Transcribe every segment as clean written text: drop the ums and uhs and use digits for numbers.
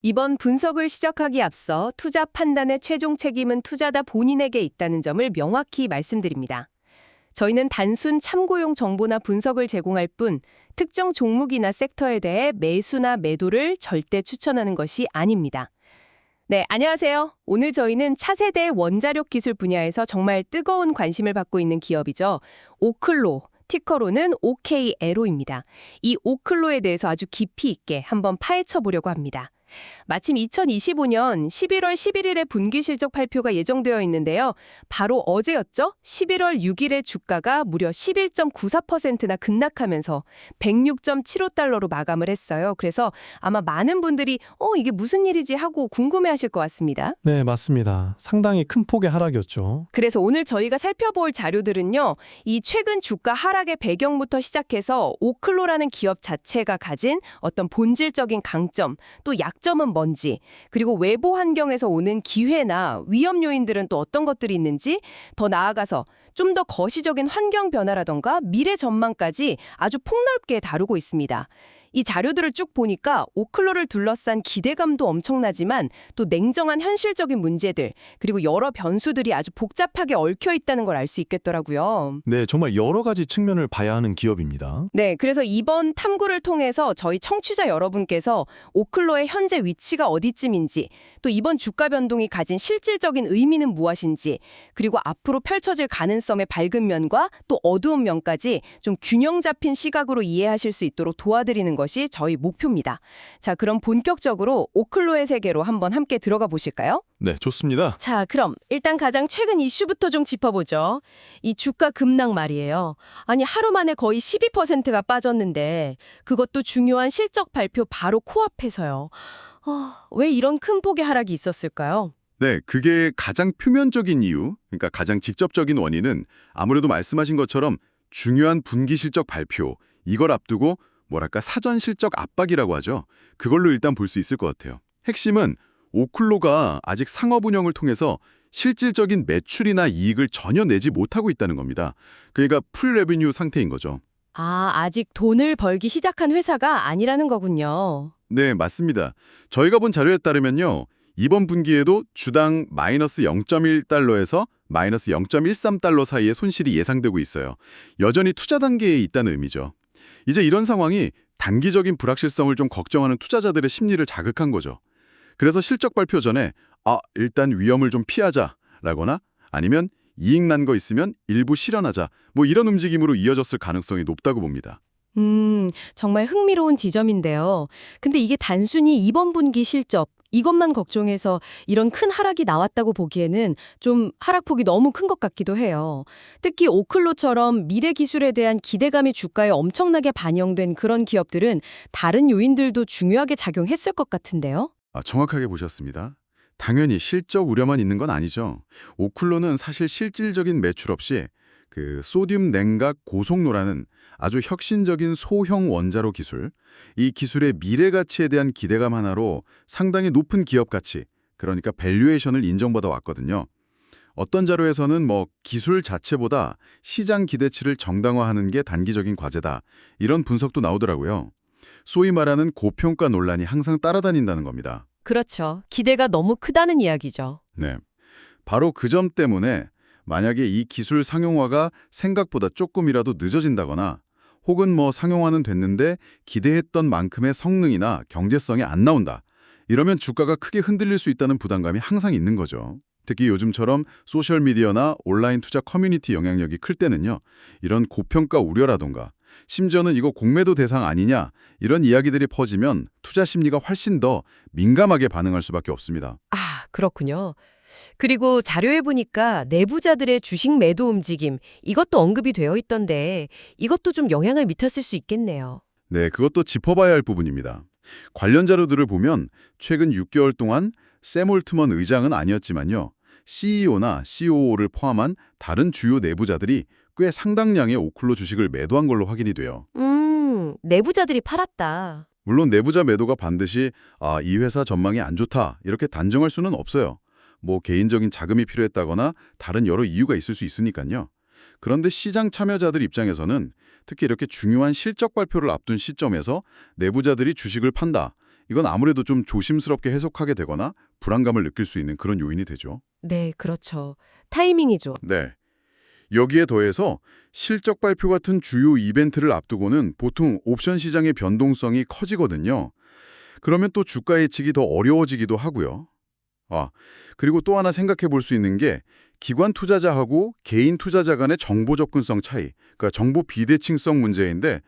이번 분석을 시작하기 앞서 투자 판단의 최종 책임은 투자자 본인에게 있다는 점을 명확히 말씀드립니다. 저희는 단순 참고용 정보나 분석을 제공할 뿐 특정 종목이나 섹터에 대해 매수나 매도를 절대 추천하는 것이 아닙니다. 네, 안녕하세요. 오늘 저희는 차세대 원자력 기술 분야에서 정말 뜨거운 관심을 받고 있는 기업이죠. 오클로, 티커로는 OKLO입니다. 이 오클로에 대해서 아주 깊이 있게 한번 파헤쳐 보려고 합니다. 마침 2025년 11월 11일에 분기 실적 발표가 예정되어 있는데요. 바로 어제였죠? 11월 6일에 주가가 무려 11.94%나 급락하면서 106.75달러로 마감을 했어요. 그래서 아마 많은 분들이 이게 무슨 일이지 하고 궁금해하실 것 같습니다. 네, 맞습니다. 상당히 큰 폭의 하락이었죠. 그래서 오늘 저희가 살펴볼 자료들은요. 이 최근 주가 하락의 배경부터 시작해서 오클로라는 기업 자체가 가진 어떤 본질적인 강점, 또 약점은 뭔지, 그리고 외부 환경에서 오는 기회나 위험 요인들은 또 어떤 것들이 있는지, 더 나아가서 좀 더 거시적인 환경 변화라던가 미래 전망까지 아주 폭넓게 다루고 있습니다. 이 자료들을 쭉 보니까 오클로를 둘러싼 기대감도 엄청나지만 또 냉정한 현실적인 문제들, 그리고 여러 변수들이 아주 복잡하게 얽혀 있다는 걸 알 수 있겠더라고요. 네, 정말 여러 가지 측면을 봐야 하는 기업입니다. 네, 그래서 이번 탐구를 통해서 저희 청취자 여러분께서 오클로의 현재 위치가 어디쯤인지, 또 이번 주가 변동이 가진 실질적인 의미는 무엇인지, 그리고 앞으로 펼쳐질 가능성의 밝은 면과 또 어두운 면까지 좀 균형 잡힌 시각으로 이해하실 수 있도록 도와드리는 것이 저희 목표입니다. 자, 그럼 본격적으로 오클로의 세계로 한번 함께 들어가 보실까요? 네, 좋습니다. 자, 그럼 일단 가장 최근 이슈부터 좀 짚어보죠. 이 주가 급락 말이에요. 아니, 하루 만에 거의 12%가 빠졌는데 그것도 중요한 실적 발표 바로 코앞에서요. 왜 이런 큰 폭의 하락이 있었을까요? 네, 그게 가장 표면적인 이유, 그러니까 가장 직접적인 원인은 아무래도 말씀하신 것처럼 중요한 분기 실적 발표, 이걸 앞두고 뭐랄까 사전 실적 압박이라고 하죠. 그걸로 일단 볼 수 있을 것 같아요. 핵심은 오클로가 아직 상업 운영을 통해서 실질적인 매출이나 이익을 전혀 내지 못하고 있다는 겁니다. 그러니까 풀 레베뉴 상태인 거죠. 아, 아직 돈을 벌기 시작한 회사가 아니라는 거군요. 네, 맞습니다. 저희가 본 자료에 따르면요. 이번 분기에도 주당 마이너스 0.1달러에서 마이너스 0.13달러 사이의 손실이 예상되고 있어요. 여전히 투자 단계에 있다는 의미죠. 이제 이런 상황이 단기적인 불확실성을 좀 걱정하는 투자자들의 심리를 자극한 거죠. 그래서 실적 발표 전에 일단 위험을 좀 피하자라거나 아니면 이익 난 거 있으면 일부 실현하자 뭐 이런 움직임으로 이어졌을 가능성이 높다고 봅니다. 정말 흥미로운 지점인데요. 근데 이게 단순히 이번 분기 실적, 이것만 걱정해서 이런 큰 하락이 나왔다고 보기에는 좀 하락폭이 너무 큰 것 같기도 해요. 특히 오클로처럼 미래 기술에 대한 기대감이 주가에 엄청나게 반영된 그런 기업들은 다른 요인들도 중요하게 작용했을 것 같은데요. 정확하게 보셨습니다. 당연히 실적 우려만 있는 건 아니죠. 오클로는 사실 실질적인 매출 없이 그 소듐 냉각 고속로라는 아주 혁신적인 소형 원자로 기술, 이 기술의 미래 가치에 대한 기대감 하나로 상당히 높은 기업 가치, 그러니까 밸류에이션을 인정받아 왔거든요. 어떤 자료에서는 기술 자체보다 시장 기대치를 정당화하는 게 단기적인 과제다, 이런 분석도 나오더라고요. 소위 말하는 고평가 논란이 항상 따라다닌다는 겁니다. 그렇죠. 기대가 너무 크다는 이야기죠. 네, 바로 그 점 때문에 만약에 이 기술 상용화가 생각보다 조금이라도 늦어진다거나 혹은 상용화는 됐는데 기대했던 만큼의 성능이나 경제성이 안 나온다. 이러면 주가가 크게 흔들릴 수 있다는 부담감이 항상 있는 거죠. 특히 요즘처럼 소셜미디어나 온라인 투자 커뮤니티 영향력이 클 때는요. 이런 고평가 우려라던가 심지어는 이거 공매도 대상 아니냐 이런 이야기들이 퍼지면 투자 심리가 훨씬 더 민감하게 반응할 수밖에 없습니다. 아, 그렇군요. 그리고 자료에 보니까 내부자들의 주식 매도 움직임, 이것도 언급이 되어 있던데 이것도 좀 영향을 미쳤을 수 있겠네요. 네, 그것도 짚어봐야 할 부분입니다. 관련 자료들을 보면 최근 6개월 동안 샘 올트먼 의장은 아니었지만요. CEO나 COO를 포함한 다른 주요 내부자들이 꽤 상당량의 오클로 주식을 매도한 걸로 확인이 돼요. 내부자들이 팔았다. 물론 내부자 매도가 반드시 이 회사 전망이 안 좋다 이렇게 단정할 수는 없어요. 개인적인 자금이 필요했다거나 다른 여러 이유가 있을 수 있으니까요. 그런데 시장 참여자들 입장에서는 특히 이렇게 중요한 실적 발표를 앞둔 시점에서 내부자들이 주식을 판다. 이건 아무래도 좀 조심스럽게 해석하게 되거나 불안감을 느낄 수 있는 그런 요인이 되죠. 네, 그렇죠. 타이밍이죠. 네. 여기에 더해서 실적 발표 같은 주요 이벤트를 앞두고는 보통 옵션 시장의 변동성이 커지거든요. 그러면 또 주가 예측이 더 어려워지기도 하고요. 그리고 또 하나 생각해 볼 수 있는 게 기관 투자자하고 개인 투자자 간의 정보 접근성 차이, 그러니까 정보 비대칭성 문제인데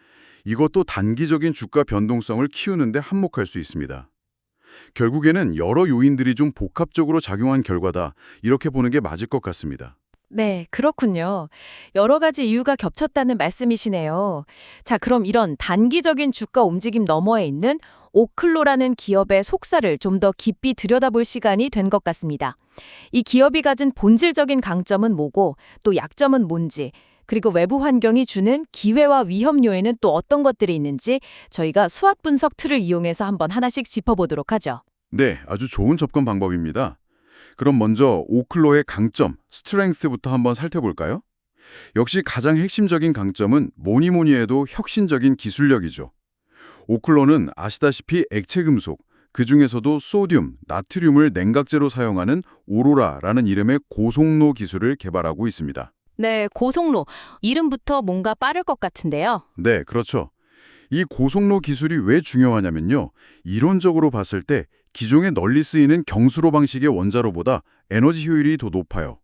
이것도 단기적인 주가 변동성을 키우는데 한몫할 수 있습니다. 결국에는 여러 요인들이 좀 복합적으로 작용한 결과다, 이렇게 보는 게 맞을 것 같습니다. 네, 그렇군요. 여러 가지 이유가 겹쳤다는 말씀이시네요. 자, 그럼 이런 단기적인 주가 움직임 너머에 있는 오클로라는 기업의 속사를 좀 더 깊이 들여다볼 시간이 된 것 같습니다. 이 기업이 가진 본질적인 강점은 뭐고, 또 약점은 뭔지, 그리고 외부 환경이 주는 기회와 위험 요인은 또 어떤 것들이 있는지 저희가 수학 분석 툴을 이용해서 한번 하나씩 짚어보도록 하죠. 네, 아주 좋은 접근 방법입니다. 그럼 먼저 오클로의 강점, 스트렝스부터 한번 살펴볼까요? 역시 가장 핵심적인 강점은 뭐니 해도 혁신적인 기술력이죠. 오클로는 아시다시피 액체 금속, 그중에서도 소듐, 나트륨을 냉각제로 사용하는 오로라라는 이름의 고속로 기술을 개발하고 있습니다. 네, 고속로. 이름부터 뭔가 빠를 것 같은데요. 네, 그렇죠. 이 고속로 기술이 왜 중요하냐면요. 이론적으로 봤을 때 기존에 널리 쓰이는 경수로 방식의 원자로보다 에너지 효율이 더 높아요.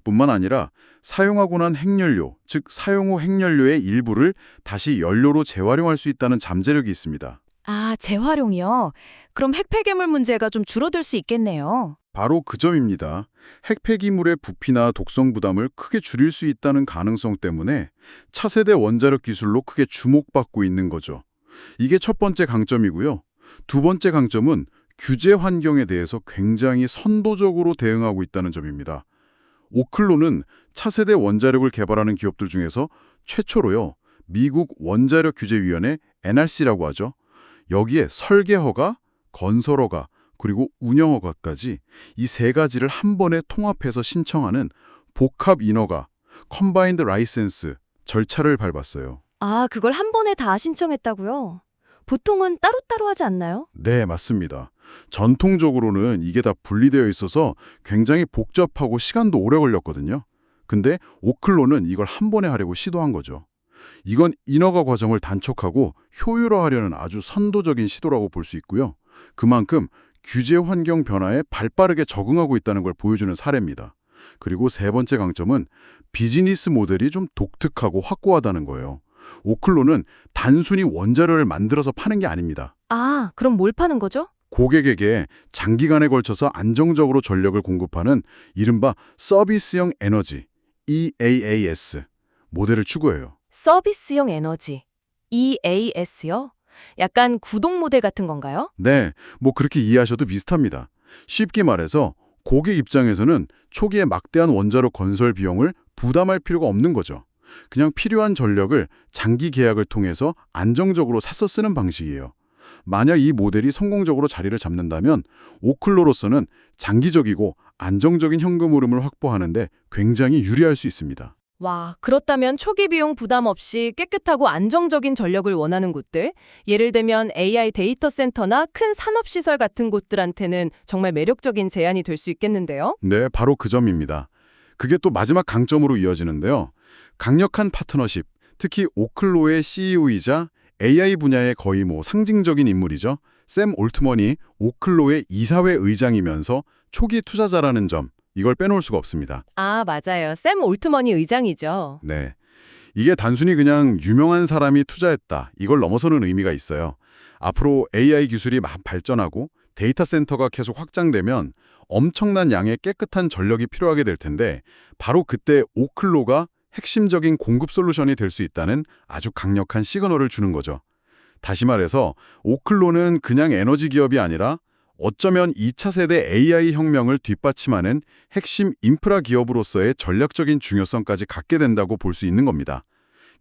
뿐만 아니라 사용하고 난 핵연료, 즉 사용 후 핵연료의 일부를 다시 연료로 재활용할 수 있다는 잠재력이 있습니다. 아, 재활용이요? 그럼 핵폐기물 문제가 좀 줄어들 수 있겠네요. 바로 그 점입니다. 핵폐기물의 부피나 독성 부담을 크게 줄일 수 있다는 가능성 때문에 차세대 원자력 기술로 크게 주목받고 있는 거죠. 이게 첫 번째 강점이고요. 두 번째 강점은 규제 환경에 대해서 굉장히 선도적으로 대응하고 있다는 점입니다. 오클로는 차세대 원자력을 개발하는 기업들 중에서 최초로요. 미국 원자력 규제위원회 NRC라고 하죠. 여기에 설계허가, 건설허가, 그리고 운영허가까지 이 세 가지를 한 번에 통합해서 신청하는 복합 인허가, 컴바인드 라이센스 절차를 밟았어요. 아, 그걸 한 번에 다 신청했다고요? 보통은 따로따로 하지 않나요? 네, 맞습니다. 전통적으로는 이게 다 분리되어 있어서 굉장히 복잡하고 시간도 오래 걸렸거든요. 근데 오클로는 이걸 한 번에 하려고 시도한 거죠. 이건 인허가 과정을 단축하고 효율화하려는 아주 선도적인 시도라고 볼 수 있고요. 그만큼 규제 환경 변화에 발빠르게 적응하고 있다는 걸 보여주는 사례입니다. 그리고 세 번째 강점은 비즈니스 모델이 좀 독특하고 확고하다는 거예요. 오클로는 단순히 원자료를 만들어서 파는 게 아닙니다. 아, 그럼 뭘 파는 거죠? 고객에게 장기간에 걸쳐서 안정적으로 전력을 공급하는 이른바 서비스형 에너지, EAAS 모델을 추구해요. 서비스형 에너지. EAS요? 약간 구독 모델 같은 건가요? 네, 뭐 그렇게 이해하셔도 비슷합니다. 쉽게 말해서 고객 입장에서는 초기에 막대한 원자로 건설 비용을 부담할 필요가 없는 거죠. 그냥 필요한 전력을 장기 계약을 통해서 안정적으로 사서 쓰는 방식이에요. 만약 이 모델이 성공적으로 자리를 잡는다면 오클로로서는 장기적이고 안정적인 현금 흐름을 확보하는데 굉장히 유리할 수 있습니다. 와, 그렇다면 초기 비용 부담 없이 깨끗하고 안정적인 전력을 원하는 곳들, 예를 들면 AI 데이터 센터나 큰 산업시설 같은 곳들한테는 정말 매력적인 제안이 될 수 있겠는데요? 네, 바로 그 점입니다. 그게 또 마지막 강점으로 이어지는데요. 강력한 파트너십, 특히 오클로의 CEO이자 AI 분야의 거의 상징적인 인물이죠. 샘 올트먼이 오클로의 이사회 의장이면서 초기 투자자라는 점, 이걸 빼놓을 수가 없습니다. 아, 맞아요. 샘 올트먼이 의장이죠. 네, 이게 단순히 그냥 유명한 사람이 투자했다, 이걸 넘어서는 의미가 있어요. 앞으로 AI 기술이 막 발전하고 데이터 센터가 계속 확장되면 엄청난 양의 깨끗한 전력이 필요하게 될 텐데 바로 그때 오클로가 핵심적인 공급 솔루션이 될 수 있다는 아주 강력한 시그널을 주는 거죠. 다시 말해서 오클로는 그냥 에너지 기업이 아니라 어쩌면 2차 세대 AI 혁명을 뒷받침하는 핵심 인프라 기업으로서의 전략적인 중요성까지 갖게 된다고 볼 수 있는 겁니다.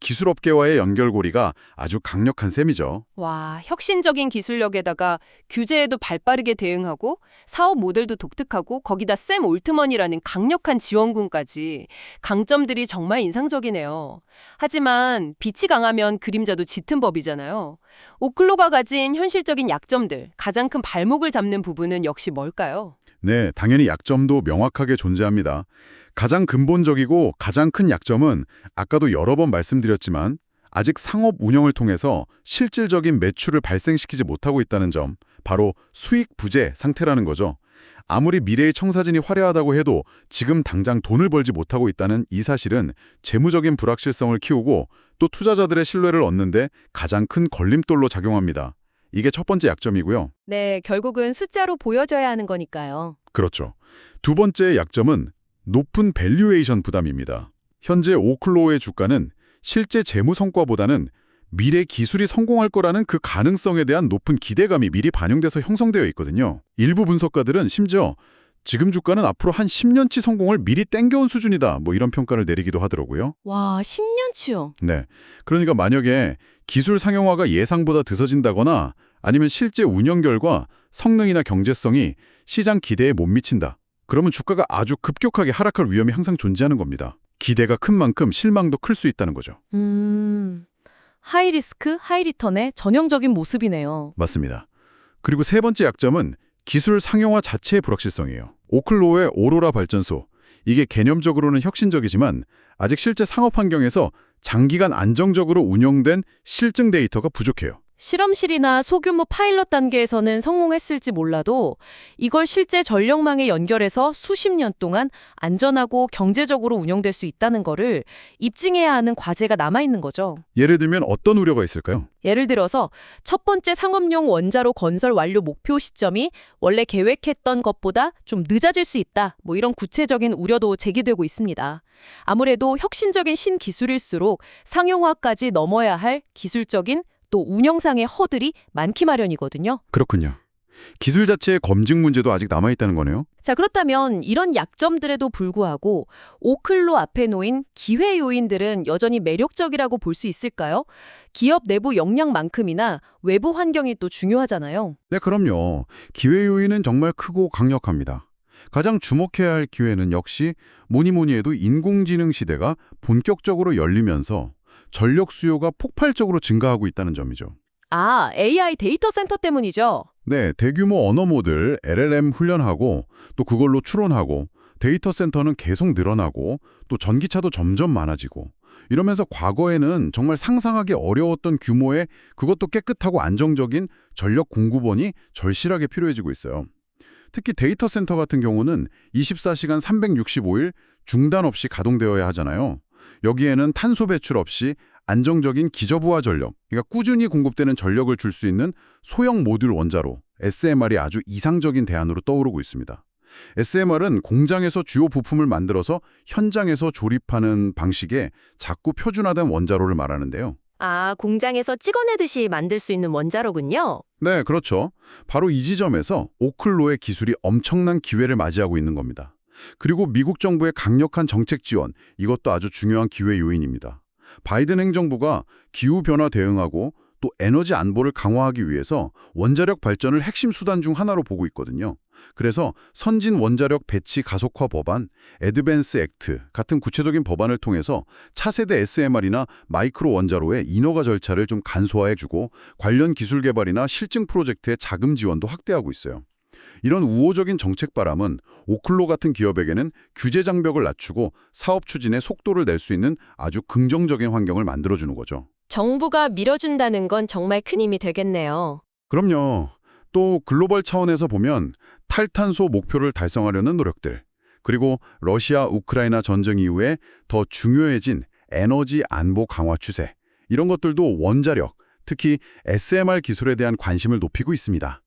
기술업계와의 연결고리가 아주 강력한 셈이죠. 와, 혁신적인 기술력에다가 규제에도 발빠르게 대응하고 사업 모델도 독특하고 거기다 샘 올트먼이라는 강력한 지원군까지 강점들이 정말 인상적이네요. 하지만 빛이 강하면 그림자도 짙은 법이잖아요. 오클로가 가진 현실적인 약점들, 가장 큰 발목을 잡는 부분은 역시 뭘까요? 네, 당연히 약점도 명확하게 존재합니다. 가장 근본적이고 가장 큰 약점은 아까도 여러 번 말씀드렸지만 아직 상업 운영을 통해서 실질적인 매출을 발생시키지 못하고 있다는 점, 바로 수익 부재 상태라는 거죠. 아무리 미래의 청사진이 화려하다고 해도 지금 당장 돈을 벌지 못하고 있다는 이 사실은 재무적인 불확실성을 키우고 또 투자자들의 신뢰를 얻는데 가장 큰 걸림돌로 작용합니다. 이게 첫 번째 약점이고요. 네, 결국은 숫자로 보여져야 하는 거니까요. 그렇죠. 두 번째 약점은 높은 밸류에이션 부담입니다. 현재 오클로의 주가는 실제 재무 성과보다는 미래 기술이 성공할 거라는 그 가능성에 대한 높은 기대감이 미리 반영돼서 형성되어 있거든요. 일부 분석가들은 심지어 지금 주가는 앞으로 한 10년치 성공을 미리 땡겨온 수준이다, 뭐 이런 평가를 내리기도 하더라고요. 와, 10년치요. 네. 그러니까 만약에 기술 상용화가 예상보다 늦어진다거나 아니면 실제 운영 결과 성능이나 경제성이 시장 기대에 못 미친다. 그러면 주가가 아주 급격하게 하락할 위험이 항상 존재하는 겁니다. 기대가 큰 만큼 실망도 클 수 있다는 거죠. 하이리스크, 하이리턴의 전형적인 모습이네요. 맞습니다. 그리고 세 번째 약점은 기술 상용화 자체의 불확실성이에요. 오클로의 오로라 발전소. 이게 개념적으로는 혁신적이지만 아직 실제 상업 환경에서 장기간 안정적으로 운영된 실증 데이터가 부족해요. 실험실이나 소규모 파일럿 단계에서는 성공했을지 몰라도 이걸 실제 전력망에 연결해서 수십 년 동안 안전하고 경제적으로 운영될 수 있다는 거를 입증해야 하는 과제가 남아있는 거죠. 예를 들면 어떤 우려가 있을까요? 예를 들어서 첫 번째 상업용 원자로 건설 완료 목표 시점이 원래 계획했던 것보다 좀 늦어질 수 있다. 뭐 이런 구체적인 우려도 제기되고 있습니다. 아무래도 혁신적인 신기술일수록 상용화까지 넘어야 할 기술적인 또 운영상의 허들이 많기 마련이거든요. 그렇군요. 기술 자체의 검증 문제도 아직 남아있다는 거네요. 자, 그렇다면 이런 약점들에도 불구하고 오클로 앞에 놓인 기회 요인들은 여전히 매력적이라고 볼 수 있을까요? 기업 내부 역량만큼이나 외부 환경이 또 중요하잖아요. 네, 그럼요. 기회 요인은 정말 크고 강력합니다. 가장 주목해야 할 기회는 역시 뭐니 해도 인공지능 시대가 본격적으로 열리면서 전력 수요가 폭발적으로 증가하고 있다는 점이죠. 아, AI 데이터 센터 때문이죠. 네, 대규모 언어 모델 LLM 훈련하고 또 그걸로 추론하고 데이터 센터는 계속 늘어나고 또 전기차도 점점 많아지고 이러면서 과거에는 정말 상상하기 어려웠던 규모의 그것도 깨끗하고 안정적인 전력 공급원이 절실하게 필요해지고 있어요. 특히 데이터 센터 같은 경우는 24시간 365일 중단 없이 가동되어야 하잖아요. 여기에는 탄소 배출 없이 안정적인 기저부하 전력, 그러니까 꾸준히 공급되는 전력을 줄 수 있는 소형 모듈 원자로 SMR이 아주 이상적인 대안으로 떠오르고 있습니다. SMR은 공장에서 주요 부품을 만들어서 현장에서 조립하는 방식의 작고 표준화된 원자로를 말하는데요. 아, 공장에서 찍어내듯이 만들 수 있는 원자로군요. 네, 그렇죠. 바로 이 지점에서 오클로의 기술이 엄청난 기회를 맞이하고 있는 겁니다. 그리고 미국 정부의 강력한 정책 지원, 이것도 아주 중요한 기회 요인입니다. 바이든 행정부가 기후변화 대응하고 또 에너지 안보를 강화하기 위해서 원자력 발전을 핵심 수단 중 하나로 보고 있거든요. 그래서 선진 원자력 배치 가속화 법안, 애드밴스 액트 같은 구체적인 법안을 통해서 차세대 SMR이나 마이크로 원자로의 인허가 절차를 좀 간소화해주고 관련 기술 개발이나 실증 프로젝트의 자금 지원도 확대하고 있어요. 이런 우호적인 정책 바람은 오클로 같은 기업에게는 규제 장벽을 낮추고 사업 추진에 속도를 낼 수 있는 아주 긍정적인 환경을 만들어주는 거죠. 정부가 밀어준다는 건 정말 큰 힘이 되겠네요. 그럼요. 또 글로벌 차원에서 보면 탈탄소 목표를 달성하려는 노력들, 그리고 러시아, 우크라이나 전쟁 이후에 더 중요해진 에너지 안보 강화 추세, 이런 것들도 원자력, 특히 SMR 기술에 대한 관심을 높이고 있습니다.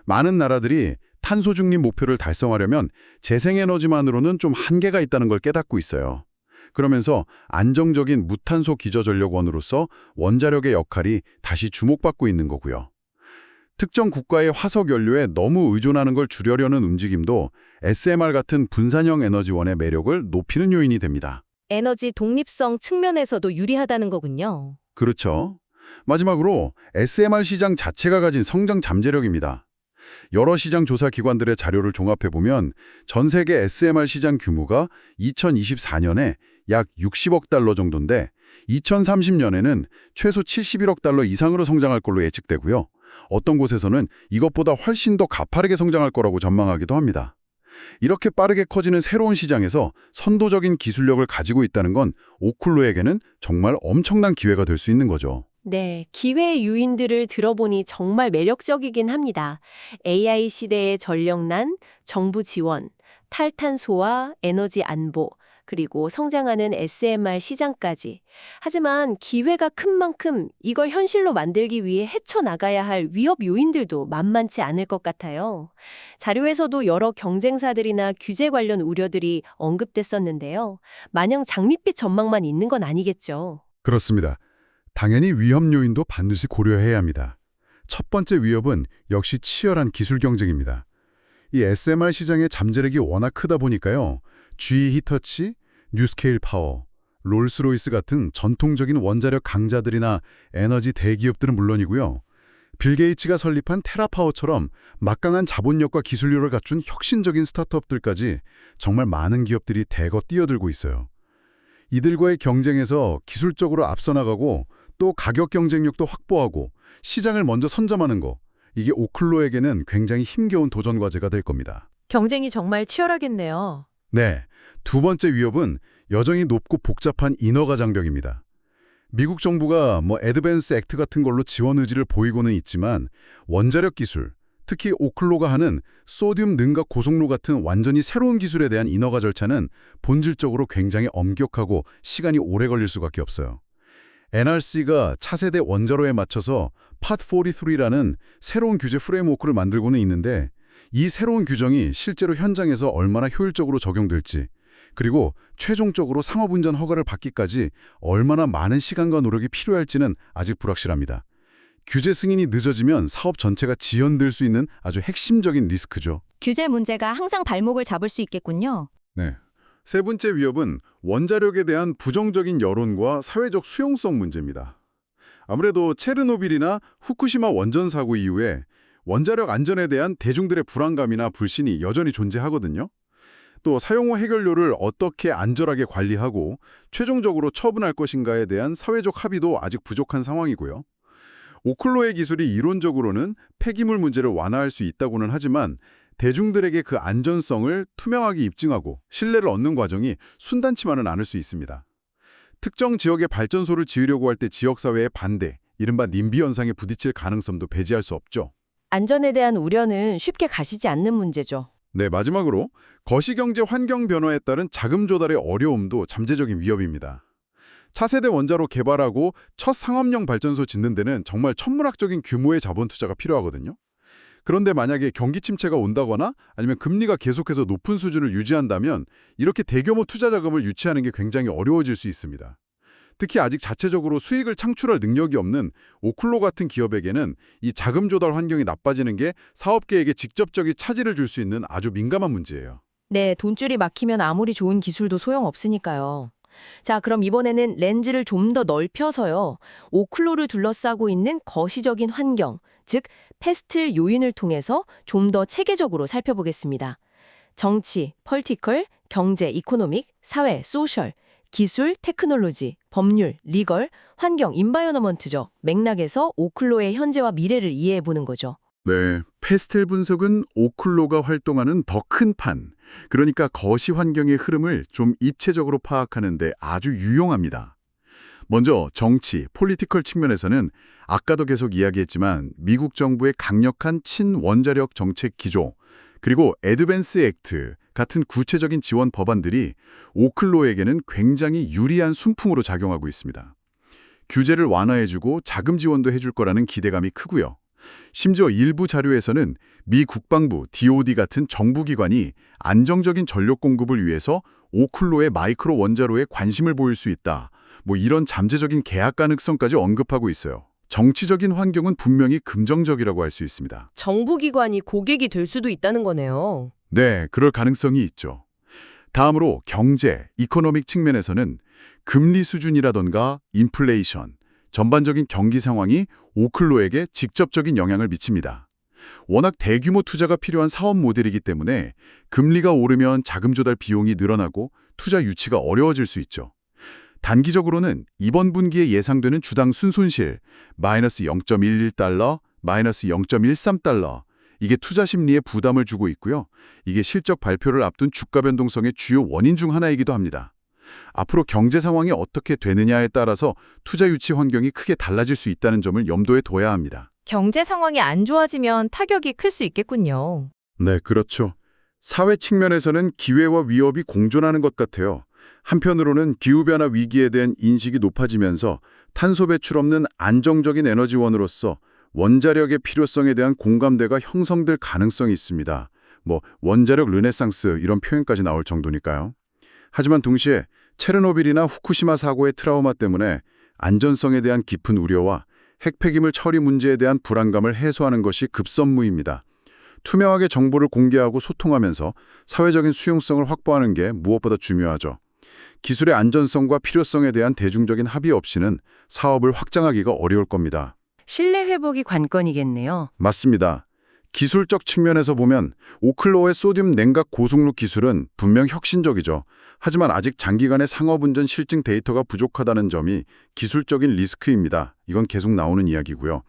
많은 나라들이 탄소 중립 목표를 달성하려면 재생에너지만으로는 좀 한계가 있다는 걸 깨닫고 있어요. 그러면서 안정적인 무탄소 기저전력원으로서 원자력의 역할이 다시 주목받고 있는 거고요. 특정 국가의 화석 연료에 너무 의존하는 걸 줄여려는 움직임도 SMR 같은 분산형 에너지원의 매력을 높이는 요인이 됩니다. 에너지 독립성 측면에서도 유리하다는 거군요. 그렇죠. 마지막으로 SMR 시장 자체가 가진 성장 잠재력입니다. 여러 시장 조사 기관들의 자료를 종합해보면 전 세계 SMR 시장 규모가 2024년에 약 60억 달러 정도인데 2030년에는 최소 71억 달러 이상으로 성장할 걸로 예측되고요. 어떤 곳에서는 이것보다 훨씬 더 가파르게 성장할 거라고 전망하기도 합니다. 이렇게 빠르게 커지는 새로운 시장에서 선도적인 기술력을 가지고 있다는 건 오클로에게는 정말 엄청난 기회가 될 수 있는 거죠. 네, 기회의 요인들을 들어보니 정말 매력적이긴 합니다. AI 시대의 전력난, 정부 지원, 탈탄소와 에너지 안보, 그리고 성장하는 SMR 시장까지. 하지만 기회가 큰 만큼 이걸 현실로 만들기 위해 헤쳐나가야 할 위협 요인들도 만만치 않을 것 같아요. 자료에서도 여러 경쟁사들이나 규제 관련 우려들이 언급됐었는데요. 마냥 장밋빛 전망만 있는 건 아니겠죠. 그렇습니다. 당연히 위험 요인도 반드시 고려해야 합니다. 첫 번째 위협은 역시 치열한 기술 경쟁입니다. 이 SMR 시장의 잠재력이 워낙 크다 보니까요. GE 히터치, 뉴스케일 파워, 롤스로이스 같은 전통적인 원자력 강자들이나 에너지 대기업들은 물론이고요. 빌 게이츠가 설립한 테라파워처럼 막강한 자본력과 기술력을 갖춘 혁신적인 스타트업들까지 정말 많은 기업들이 대거 뛰어들고 있어요. 이들과의 경쟁에서 기술적으로 앞서 나가고 또 가격 경쟁력도 확보하고 시장을 먼저 선점하는 거, 이게 오클로에게는 굉장히 힘겨운 도전 과제가 될 겁니다. 경쟁이 정말 치열하겠네요. 네, 두 번째 위협은 여전히 높고 복잡한 인허가 장벽입니다. 미국 정부가 애드밴스 액트 같은 걸로 지원 의지를 보이고는 있지만 원자력 기술, 특히 오클로가 하는 소듐 능각 고속로 같은 완전히 새로운 기술에 대한 인허가 절차는 본질적으로 굉장히 엄격하고 시간이 오래 걸릴 수밖에 없어요. NRC가 차세대 원자로에 맞춰서 Part 43라는 새로운 규제 프레임워크를 만들고는 있는데 이 새로운 규정이 실제로 현장에서 얼마나 효율적으로 적용될지, 그리고 최종적으로 상업운전 허가를 받기까지 얼마나 많은 시간과 노력이 필요할지는 아직 불확실합니다. 규제 승인이 늦어지면 사업 전체가 지연될 수 있는 아주 핵심적인 리스크죠. 규제 문제가 항상 발목을 잡을 수 있겠군요. 네. 세 번째 위협은 원자력에 대한 부정적인 여론과 사회적 수용성 문제입니다. 아무래도 체르노빌이나 후쿠시마 원전 사고 이후에 원자력 안전에 대한 대중들의 불안감이나 불신이 여전히 존재하거든요. 또 사용 후 해결료를 어떻게 안전하게 관리하고 최종적으로 처분할 것인가에 대한 사회적 합의도 아직 부족한 상황이고요. 오클로의 기술이 이론적으로는 폐기물 문제를 완화할 수 있다고는 하지만 대중들에게 그 안전성을 투명하게 입증하고 신뢰를 얻는 과정이 순탄치만은 않을 수 있습니다. 특정 지역에 발전소를 지으려고 할 때 지역사회의 반대, 이른바 님비 현상에 부딪힐 가능성도 배제할 수 없죠. 안전에 대한 우려는 쉽게 가시지 않는 문제죠. 네, 마지막으로 거시경제 환경 변화에 따른 자금 조달의 어려움도 잠재적인 위협입니다. 차세대 원자로 개발하고 첫 상업용 발전소 짓는 데는 정말 천문학적인 규모의 자본 투자가 필요하거든요. 그런데 만약에 경기 침체가 온다거나 아니면 금리가 계속해서 높은 수준을 유지한다면 이렇게 대규모 투자 자금을 유치하는 게 굉장히 어려워질 수 있습니다. 특히 아직 자체적으로 수익을 창출할 능력이 없는 오클로 같은 기업에게는 이 자금 조달 환경이 나빠지는 게 사업계에게 직접적인 차질을 줄 수 있는 아주 민감한 문제예요. 네, 돈줄이 막히면 아무리 좋은 기술도 소용없으니까요. 자, 그럼 이번에는 렌즈를 좀 더 넓혀서요. 오클로를 둘러싸고 있는 거시적인 환경, 즉 패스트 요인을 통해서 좀 더 체계적으로 살펴보겠습니다. 정치, 펄티컬, 경제, 이코노믹, 사회, 소셜, 기술, 테크놀로지, 법률, 리걸, 환경, 인바이어너먼트죠. 맥락에서 오클로의 현재와 미래를 이해해보는 거죠. 네, 패스텔 분석은 오클로가 활동하는 더 큰 판, 그러니까 거시 환경의 흐름을 좀 입체적으로 파악하는 데 아주 유용합니다. 먼저 정치, 폴리티컬 측면에서는 아까도 계속 이야기했지만 미국 정부의 강력한 친원자력 정책 기조, 그리고 애드밴스 액트 같은 구체적인 지원 법안들이 오클로에게는 굉장히 유리한 순풍으로 작용하고 있습니다. 규제를 완화해주고 자금 지원도 해줄 거라는 기대감이 크고요. 심지어 일부 자료에서는 미 국방부, DOD 같은 정부기관이 안정적인 전력 공급을 위해서 오클로의 마이크로 원자로에 관심을 보일 수 있다. 이런 잠재적인 계약 가능성까지 언급하고 있어요. 정치적인 환경은 분명히 긍정적이라고 할 수 있습니다. 정부기관이 고객이 될 수도 있다는 거네요. 네, 그럴 가능성이 있죠. 다음으로 경제, 이코노믹 측면에서는 금리 수준이라던가 인플레이션, 전반적인 경기 상황이 오클로에게 직접적인 영향을 미칩니다. 워낙 대규모 투자가 필요한 사업 모델이기 때문에 금리가 오르면 자금 조달 비용이 늘어나고 투자 유치가 어려워질 수 있죠. 단기적으로는 이번 분기에 예상되는 주당 순손실 마이너스 0.11달러, 마이너스 0.13달러, 이게 투자 심리에 부담을 주고 있고요. 이게 실적 발표를 앞둔 주가 변동성의 주요 원인 중 하나이기도 합니다. 앞으로 경제 상황이 어떻게 되느냐에 따라서 투자 유치 환경이 크게 달라질 수 있다는 점을 염두에 둬야 합니다. 경제 상황이 안 좋아지면 타격이 클 수 있겠군요. 네, 그렇죠. 사회 측면에서는 기회와 위협이 공존하는 것 같아요. 한편으로는 기후변화 위기에 대한 인식이 높아지면서 탄소 배출 없는 안정적인 에너지원으로서 원자력의 필요성에 대한 공감대가 형성될 가능성이 있습니다. 원자력 르네상스 이런 표현까지 나올 정도니까요. 하지만 동시에 체르노빌이나 후쿠시마 사고의 트라우마 때문에 안전성에 대한 깊은 우려와 핵 폐기물 처리 문제에 대한 불안감을 해소하는 것이 급선무입니다. 투명하게 정보를 공개하고 소통하면서 사회적인 수용성을 확보하는 게 무엇보다 중요하죠. 기술의 안전성과 필요성에 대한 대중적인 합의 없이는 사업을 확장하기가 어려울 겁니다. 신뢰 회복이 관건이겠네요. 맞습니다. 기술적 측면에서 보면 오클로의 소듐 냉각 고속로 기술은 분명 혁신적이죠. 하지만 아직 장기간의 상업운전 실증 데이터가 부족하다는 점이 기술적인 리스크입니다. 이건 계속 나오는 이야기고요.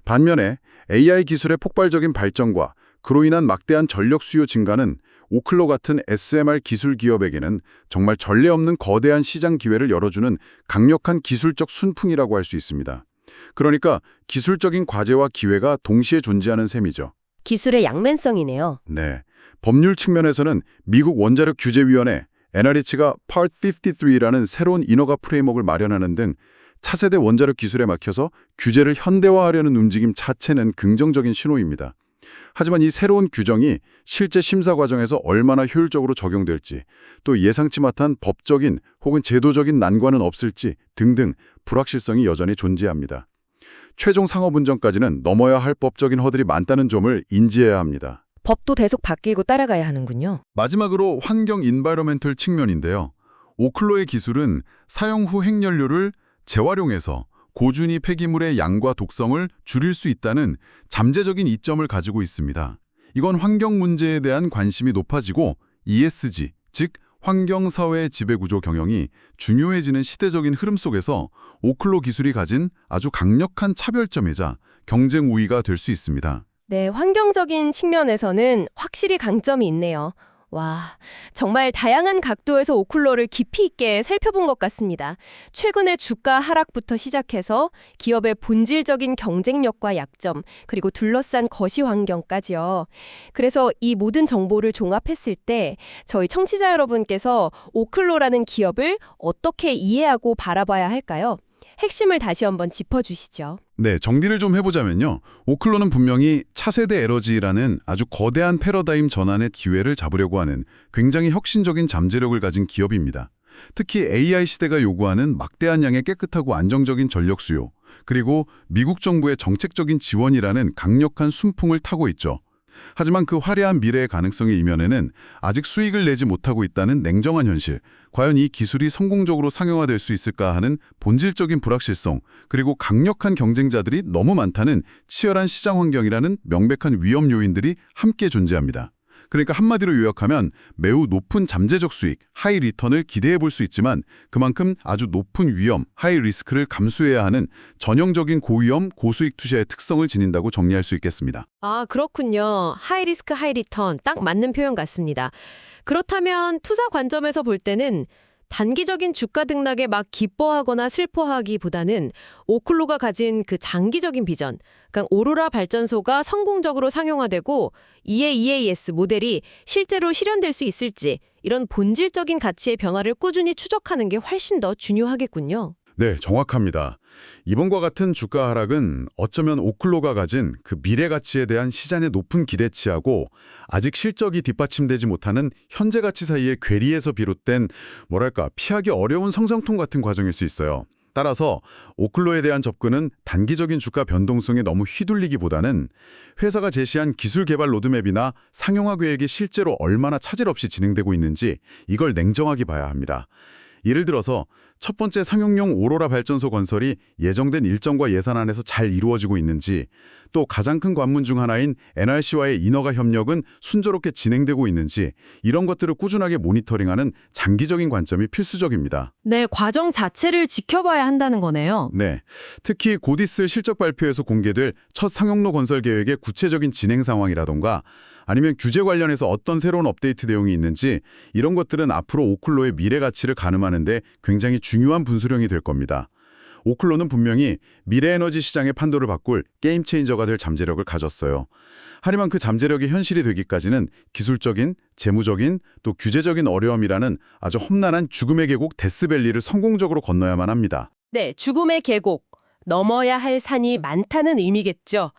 반면에 AI 기술의 폭발적인 발전과 그로 인한 막대한 전력 수요 증가는 오클로 같은 SMR 기술 기업에게는 정말 전례 없는 거대한 시장 기회를 열어주는 강력한 기술적 순풍이라고 할 수 있습니다. 그러니까 기술적인 과제와 기회가 동시에 존재하는 셈이죠. 기술의 양면성이네요. 네. 법률 측면에서는 미국 원자력 규제위원회 NRH가 Part 53라는 새로운 인허가 프레임워크를 마련하는 등 차세대 원자력 기술에 막혀서 규제를 현대화하려는 움직임 자체는 긍정적인 신호입니다. 하지만 이 새로운 규정이 실제 심사 과정에서 얼마나 효율적으로 적용될지, 또 예상치 못한 법적인 혹은 제도적인 난관은 없을지 등등 불확실성이 여전히 존재합니다. 최종 상업운전까지는 넘어야 할 법적인 허들이 많다는 점을 인지해야 합니다. 법도 계속 바뀌고 따라가야 하는군요. 마지막으로 환경 인바이러멘털 측면인데요. 오클로의 기술은 사용 후 핵연료를 재활용해서 고준위 폐기물의 양과 독성을 줄일 수 있다는 잠재적인 이점을 가지고 있습니다. 이건 환경 문제에 대한 관심이 높아지고 ESG, 즉 환경사회의 지배구조 경영이 중요해지는 시대적인 흐름 속에서 오클로 기술이 가진 아주 강력한 차별점이자 경쟁 우위가 될 수 있습니다. 네, 환경적인 측면에서는 확실히 강점이 있네요. 와, 정말 다양한 각도에서 오클로를 깊이 있게 살펴본 것 같습니다. 최근의 주가 하락부터 시작해서 기업의 본질적인 경쟁력과 약점, 그리고 둘러싼 거시 환경까지요. 그래서 이 모든 정보를 종합했을 때 저희 청취자 여러분께서 오클로라는 기업을 어떻게 이해하고 바라봐야 할까요? 핵심을 다시 한번 짚어주시죠. 네, 정리를 좀 해보자면요. 오클로는 분명히 차세대 에너지라는 아주 거대한 패러다임 전환의 기회를 잡으려고 하는 굉장히 혁신적인 잠재력을 가진 기업입니다. 특히 AI 시대가 요구하는 막대한 양의 깨끗하고 안정적인 전력 수요, 그리고 미국 정부의 정책적인 지원이라는 강력한 순풍을 타고 있죠. 하지만 그 화려한 미래의 가능성의 이면에는 아직 수익을 내지 못하고 있다는 냉정한 현실, 과연 이 기술이 성공적으로 상용화될 수 있을까 하는 본질적인 불확실성, 그리고 강력한 경쟁자들이 너무 많다는 치열한 시장 환경이라는 명백한 위험 요인들이 함께 존재합니다. 그러니까 한마디로 요약하면 매우 높은 잠재적 수익, 하이 리턴을 기대해 볼 수 있지만 그만큼 아주 높은 위험, 하이 리스크를 감수해야 하는 전형적인 고위험, 고수익 투자의 특성을 지닌다고 정리할 수 있겠습니다. 아, 그렇군요. 하이 리스크, 하이 리턴. 딱 맞는 표현 같습니다. 그렇다면 투자 관점에서 볼 때는 단기적인 주가 등락에 막 기뻐하거나 슬퍼하기보다는 오클로가 가진 그 장기적인 비전, 그러니까 오로라 발전소가 성공적으로 상용화되고 EAS 모델이 실제로 실현될 수 있을지 이런 본질적인 가치의 변화를 꾸준히 추적하는 게 훨씬 더 중요하겠군요. 네, 정확합니다. 이번과 같은 주가 하락은 어쩌면 오클로가 가진 그 미래 가치에 대한 시장의 높은 기대치하고 아직 실적이 뒷받침되지 못하는 현재 가치 사이의 괴리에서 비롯된 피하기 어려운 성장통 같은 과정일 수 있어요. 따라서 오클로에 대한 접근은 단기적인 주가 변동성에 너무 휘둘리기보다는 회사가 제시한 기술 개발 로드맵이나 상용화 계획이 실제로 얼마나 차질 없이 진행되고 있는지 이걸 냉정하게 봐야 합니다. 예를 들어서 첫 번째 상용용 오로라 발전소 건설이 예정된 일정과 예산안에서 잘 이루어지고 있는지, 또 가장 큰 관문 중 하나인 NRC와의 인허가 협력은 순조롭게 진행되고 있는지, 이런 것들을 꾸준하게 모니터링하는 장기적인 관점이 필수적입니다. 네, 과정 자체를 지켜봐야 한다는 거네요. 네, 특히 곧 있을 실적 발표에서 공개될 첫 상용로 건설 계획의 구체적인 진행 상황이라던가 아니면 규제 관련해서 어떤 새로운 업데이트 내용이 있는지, 이런 것들은 앞으로 오클로의 미래 가치를 가늠하는 데 굉장히 중요한 분수령이 될 겁니다. 오클로는 분명히 미래 에너지 시장의 판도를 바꿀 게임 체인저가 될 잠재력을 가졌어요. 하지만 그 잠재력이 현실이 되기까지는 기술적인, 재무적인, 또 규제적인 어려움이라는 아주 험난한 죽음의 계곡 데스밸리를 성공적으로 건너야만 합니다. 네, 죽음의 계곡, 넘어야 할 산이 많다는 의미겠죠.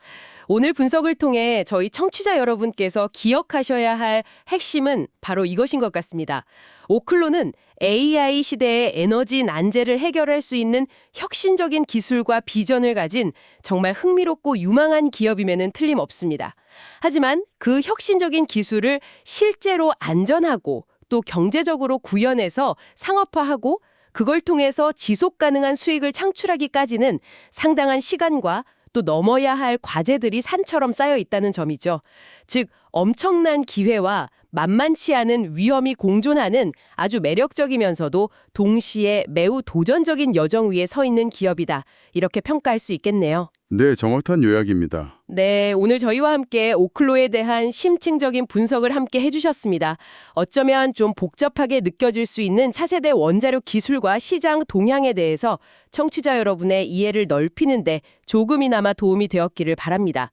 오늘 분석을 통해 저희 청취자 여러분께서 기억하셔야 할 핵심은 바로 이것인 것 같습니다. 오클로는 AI 시대의 에너지 난제를 해결할 수 있는 혁신적인 기술과 비전을 가진 정말 흥미롭고 유망한 기업임에는 틀림없습니다. 하지만 그 혁신적인 기술을 실제로 안전하고 또 경제적으로 구현해서 상업화하고 그걸 통해서 지속 가능한 수익을 창출하기까지는 상당한 시간과 또 넘어야 할 과제들이 산처럼 쌓여 있다는 점이죠. 즉, 엄청난 기회와 만만치 않은 위험이 공존하는 아주 매력적이면서도 동시에 매우 도전적인 여정 위에 서 있는 기업이다. 이렇게 평가할 수 있겠네요. 네, 정확한 요약입니다. 네, 오늘 저희와 함께 오클로에 대한 심층적인 분석을 함께 해주셨습니다. 어쩌면 좀 복잡하게 느껴질 수 있는 차세대 원자력 기술과 시장 동향에 대해서 청취자 여러분의 이해를 넓히는데 조금이나마 도움이 되었기를 바랍니다.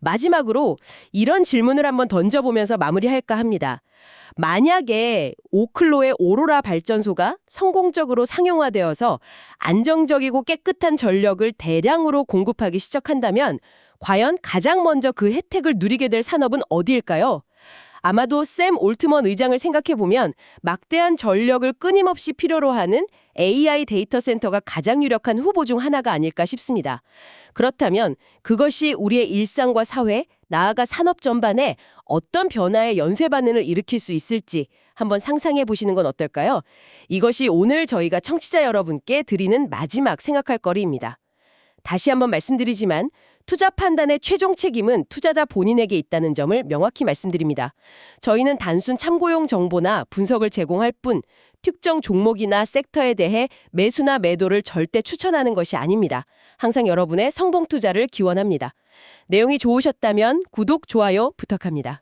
마지막으로 이런 질문을 한번 던져보면서 마무리할까 합니다. 만약에 오클로의 오로라 발전소가 성공적으로 상용화되어서 안정적이고 깨끗한 전력을 대량으로 공급하기 시작한다면 과연 가장 먼저 그 혜택을 누리게 될 산업은 어디일까요? 아마도 샘 올트먼 의장을 생각해보면 막대한 전력을 끊임없이 필요로 하는 AI 데이터 센터가 가장 유력한 후보 중 하나가 아닐까 싶습니다. 그렇다면 그것이 우리의 일상과 사회, 나아가 산업 전반에 어떤 변화의 연쇄 반응을 일으킬 수 있을지 한번 상상해 보시는 건 어떨까요? 이것이 오늘 저희가 청취자 여러분께 드리는 마지막 생각할 거리입니다. 다시 한번 말씀드리지만 투자 판단의 최종 책임은 투자자 본인에게 있다는 점을 명확히 말씀드립니다. 저희는 단순 참고용 정보나 분석을 제공할 뿐 특정 종목이나 섹터에 대해 매수나 매도를 절대 추천하는 것이 아닙니다. 항상 여러분의 성공 투자를 기원합니다. 내용이 좋으셨다면 구독, 좋아요 부탁합니다.